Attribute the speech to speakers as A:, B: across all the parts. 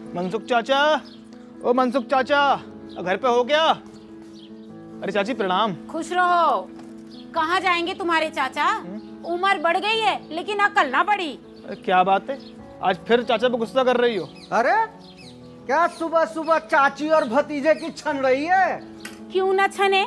A: मनसुख चाचा, ओ मनसुख चाचा, घर पे हो क्या? अरे चाची प्रणाम।
B: खुश रहो। कहाँ जाएंगे तुम्हारे चाचा? उम्र बढ़ गई है लेकिन अकल ना बढ़ी।
A: अरे क्या बात है, आज फिर चाचा पे गुस्सा कर रही हो?
C: अरे क्या सुबह सुबह चाची और भतीजे की छन रही है?
B: क्यों ना छने?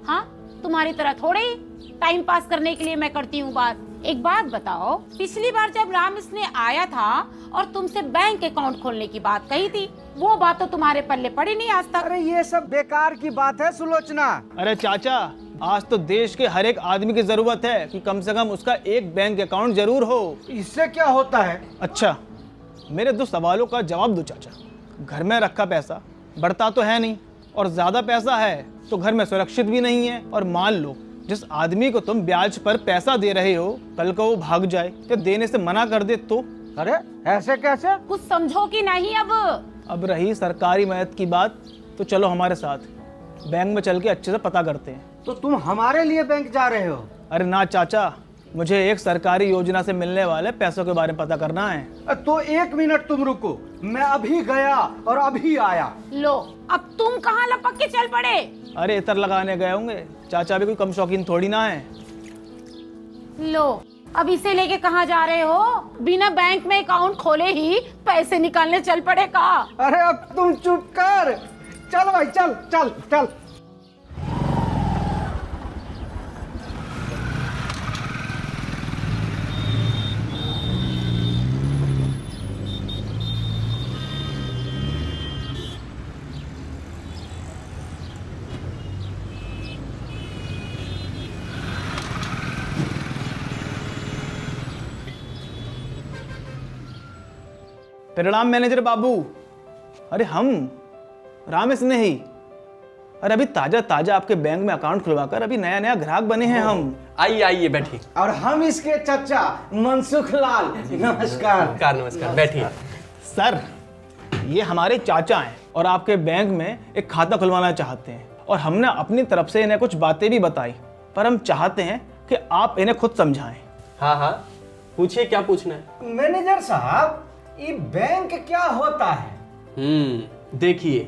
B: हाँ, तुम्हारी तरह थोड़े ही टाइम पास करने के लिए मैं करती हूँ बात। एक बात बताओ, पिछली बार जब राम इसने आया था और तुमसे बैंक अकाउंट खोलने की बात कही थी, वो बात तो तुम्हारे पल्ले पड़ी नहीं आज तक।
C: अरे ये सब बेकार की बात है सुलोचना।
A: अरे चाचा, आज तो देश के हर एक आदमी की जरूरत है कि कम से कम उसका एक बैंक अकाउंट जरूर हो।
C: इससे क्या होता है?
A: अच्छा, मेरे दो सवालों का जवाब दो चाचा। घर में रखा पैसा बढ़ता तो है नहीं, और ज्यादा पैसा है तो घर में सुरक्षित भी नहीं है। और मान लो जिस आदमी को तुम ब्याज पर पैसा दे रहे हो, कल को वो भाग जाए या देने से मना कर दे तो?
C: अरे ऐसे कैसे?
B: कुछ समझो कि नहीं?
A: अब रही सरकारी मदद की बात, तो चलो हमारे साथ बैंक में चल के अच्छे से पता करते हैं।
C: तो तुम हमारे लिए बैंक जा रहे हो?
A: अरे ना चाचा, मुझे एक सरकारी योजना से मिलने वाले पैसों के बारे में पता करना है।
C: तो 1 मिनट तुम रुको, मैं अभी गया और अभी आया।
B: लो, अब तुम कहाँ लपक के चल पड़े?
A: अरे इतर लगाने गए होंगे, चाचा भी कोई कम शौकीन थोड़ी ना है।
B: लो, अब इसे लेके कहाँ जा रहे हो? बिना बैंक में अकाउंट खोले ही पैसे निकालने चल पड़े का?
C: अरे अब तुम चुप कर। चल भाई, चल चल चल।
A: प्रणाम मैनेजर बाबू। अरे हम राम स्नेही। अरे अभी ताजा ताजा आपके बैंक में अकाउंट खुलवाकर अभी नया नया ग्राहक बने हैं हम।
D: आइए आइए बैठिए।
C: और हम इसके चचा मनसुख लाल। नमस्कार।
D: नमस्कार, बैठिए।
A: सर, ये हमारे चाचा हैं और आपके बैंक में एक खाता खुलवाना चाहते हैं, और हमने अपनी तरफ से इन्हें कुछ बातें भी बताई, पर हम चाहते हैं कि आप इन्हें खुद समझाएं।
D: हाँ हाँ, पूछिए क्या पूछना है।
C: मैनेजर साहब, ये बैंक क्या होता है?
D: देखिए,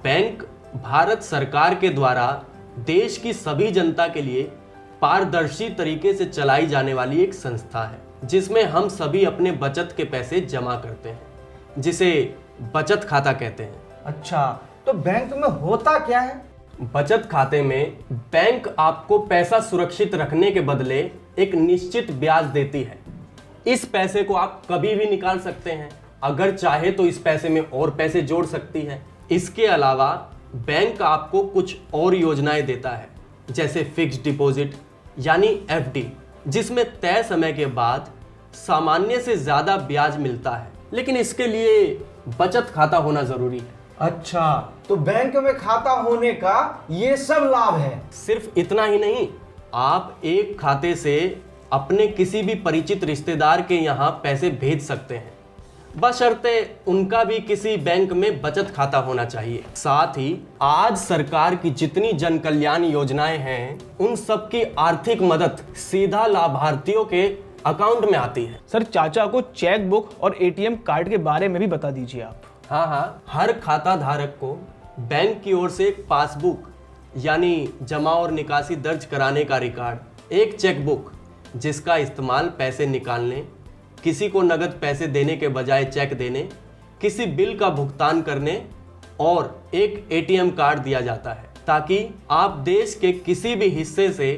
D: बैंक भारत सरकार के द्वारा देश की सभी जनता के लिए पारदर्शी तरीके से चलाई जाने वाली एक संस्था है, जिसमें हम सभी अपने बचत के पैसे जमा करते हैं, जिसे बचत खाता कहते हैं।
C: अच्छा, तो बैंक में होता क्या है?
D: बचत खाते में बैंक आपको पैसा सुरक्षित रखने के बदले एक निश्चित ब्याज देती है। इस पैसे को आप कभी भी निकाल सकते हैं, अगर चाहे तो इस पैसे में और पैसे जोड़ सकती है। इसके अलावा बैंक आपको कुछ और योजनाएं देता है, जैसे फिक्स्ड डिपॉजिट यानी एफडी, जिसमें तय समय के बाद सामान्य से ज्यादा ब्याज मिलता है, लेकिन इसके लिए बचत खाता होना जरूरी है।
C: अच्छा, तो बैंक में खाता होने का ये सब लाभ है?
D: सिर्फ इतना ही नहीं, आप एक खाते से अपने किसी भी परिचित रिश्तेदार के यहाँ पैसे भेज सकते हैं, बशर्ते उनका भी किसी बैंक में बचत खाता होना चाहिए। साथ ही आज सरकार की जितनी जन कल्याण योजनाएं हैं, उन सब की आर्थिक मदद सीधा लाभार्थियों के अकाउंट में आती है।
A: सर, चाचा को चेक बुक और एटीएम कार्ड के बारे में भी बता दीजिए आप।
D: हाँ हाँ, हर खाता धारक को बैंक की ओर से एक पासबुक यानी जमा और निकासी दर्ज कराने का रिकॉर्ड, एक चेक बुक जिसका इस्तेमाल पैसे निकालने, किसी को नगद पैसे देने के बजाय चेक देने, किसी बिल का भुगतान करने, और एक एटीएम कार्ड दिया जाता है, ताकि आप देश के किसी भी हिस्से से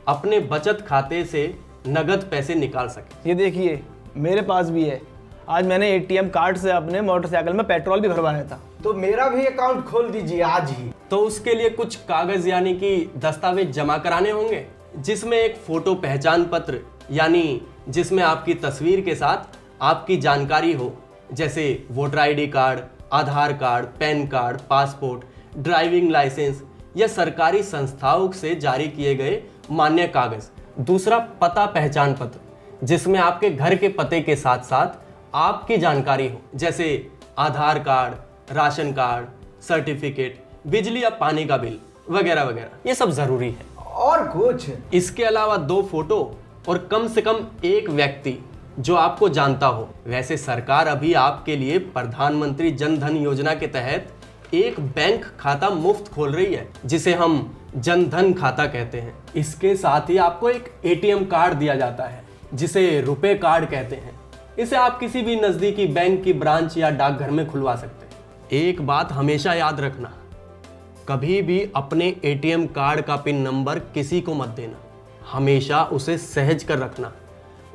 D: अपने बचत खाते से नगद पैसे निकाल सकें।
A: ये देखिए, मेरे पास भी है। आज मैंने एटीएम कार्ड से अपने मोटरसाइकिल में पेट्रोल भी भरवाया था।
C: तो मेरा भी अकाउंट खोल दीजिए आज ही।
D: तो उसके लिए कुछ कागज यानी कि दस्तावेज जमा कराने होंगे, जिसमें एक फोटो पहचान पत्र यानी जिसमें आपकी तस्वीर के साथ आपकी जानकारी हो, जैसे voter ID card, Aadhaar card, PAN card, passport, driving licence या सरकारी संस्थाओं से जारी किए गए मान्य कागज। दूसरा, पता पहचान पत्र, जिसमें आपके घर के पते के साथ साथ आपकी जानकारी हो, जैसे आधार कार्ड, राशन कार्ड, सर्टिफिकेट, बिजली या पानी का बिल वगैरह वगैरह। ये सब जरूरी है।
C: और कुछ?
D: इसके अलावा 2 फोटो और कम से कम एक व्यक्ति जो आपको जानता हो। वैसे सरकार अभी आपके लिए प्रधानमंत्री जन धन योजना के तहत एक बैंक खाता मुफ्त खोल रही है, जिसे हम जन धन खाता कहते हैं। इसके साथ ही आपको एक एटीएम कार्ड दिया जाता है, जिसे रुपए कार्ड कहते हैं। इसे आप किसी भी नजदीकी बैंक की ब्रांच या डाकघर में खुलवा सकते हैं। एक बात हमेशा याद रखना, कभी भी अपने एटीएम कार्ड का पिन नंबर किसी को मत देना। हमेशा उसे सहज कर रखना,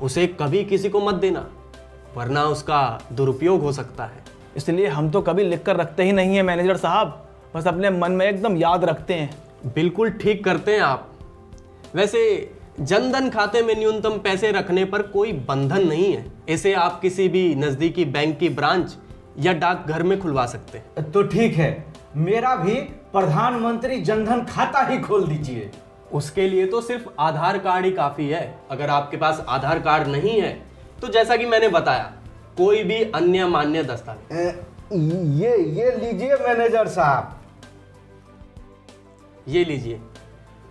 D: उसे कभी किसी को मत देना, वरना उसका दुरुपयोग हो सकता है।
A: इसलिए हम तो कभी लिख कर रखते ही नहीं है मैनेजर साहब, बस अपने मन में एकदम याद रखते हैं।
D: बिल्कुल ठीक करते हैं आप। वैसे जनधन खाते में न्यूनतम पैसे रखने पर कोई बंधन नहीं है। इसे आप किसी भी नजदीकी बैंक की ब्रांच या डाकघर में खुलवा सकते हैं।
C: तो ठीक है, मेरा भी प्रधानमंत्री जनधन खाता ही खोल दीजिए।
D: उसके लिए तो सिर्फ आधार कार्ड ही काफी है। अगर आपके पास आधार कार्ड नहीं है तो जैसा कि मैंने बताया, कोई भी अन्य मान्य दस्तावेज।
C: ये लीजिए मैनेजर साहब।
D: ये लीजिए,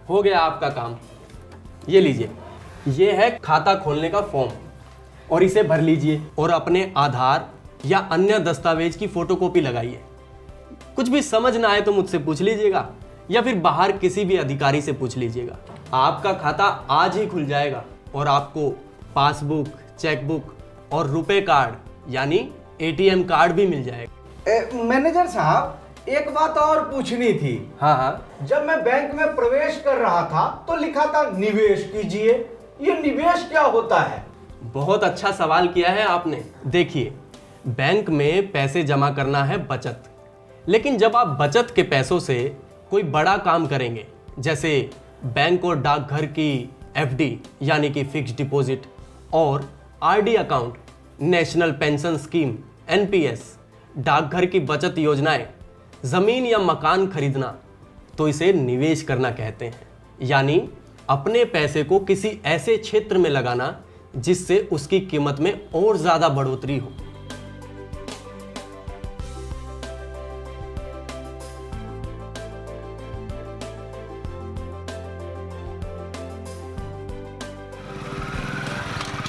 D: हो गया आपका काम। ये लीजिए, ये है खाता खोलने का फॉर्म, और इसे भर लीजिए और अपने आधार या अन्य दस्तावेज की फोटोकॉपी लगाइए। कुछ भी समझ ना आए तो मुझसे पूछ लीजिएगा, या फिर बाहर किसी भी अधिकारी से पूछ लीजिएगा। आपका खाता आज ही खुल जाएगा और आपको पासबुक, चेकबुक और रुपए कार्ड यानी एटीएम कार्ड भी मिल जाएगा।
C: मैनेजर साहब, एक बात और पूछनी थी।
D: हाँ हाँ,
C: जब मैं बैंक में प्रवेश कर रहा था तो लिखा था निवेश कीजिए। ये निवेश क्या होता है?
D: बहुत अच्छा सवाल किया है आपने। देखिए, बैंक में पैसे जमा करना है बचत, लेकिन जब आप बचत के पैसों से कोई बड़ा काम करेंगे, जैसे बैंक और डाकघर की एफडी यानी कि फिक्स्ड डिपॉजिट और RD account, national pension scheme NPS, डाकघर की बचत योजनाएं, जमीन या मकान खरीदना, तो इसे निवेश करना कहते हैं। यानी अपने पैसे को किसी ऐसे क्षेत्र में लगाना जिससे उसकी कीमत में और ज्यादा बढ़ोतरी हो।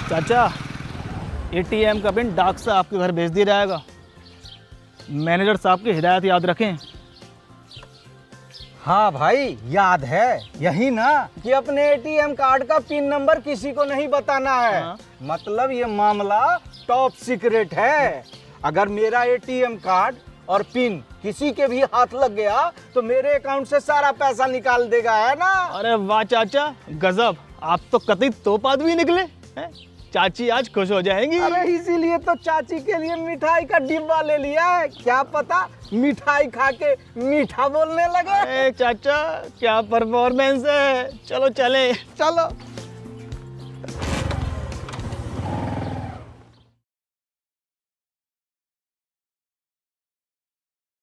A: चाचा, एटीएम का पिन डाक से आपके घर भेज दिया जाएगा। मैनेजर साहब की हिदायत याद रखें।
C: हाँ भाई, याद है। यही ना कि अपने एटीएम कार्ड का पिन नंबर किसी को नहीं बताना है।
A: हाँ।
C: मतलब ये मामला टॉप सीक्रेट है। अगर मेरा एटीएम कार्ड और पिन किसी के भी हाथ लग गया तो मेरे अकाउंट से सारा पैसा निकाल देगा, है ना?
A: अरे वाह चाचा, गजब, आप तो कतई तोप आदमी निकले हैं। चाची आज खुश हो जाएंगी।
C: अरे इसीलिए तो चाची के लिए मिठाई का डिब्बा ले लिया है। क्या पता मिठाई खा के मीठा बोलने लगे।
A: चाचा क्या परफॉर्मेंस है। चलो चले।
C: चलो।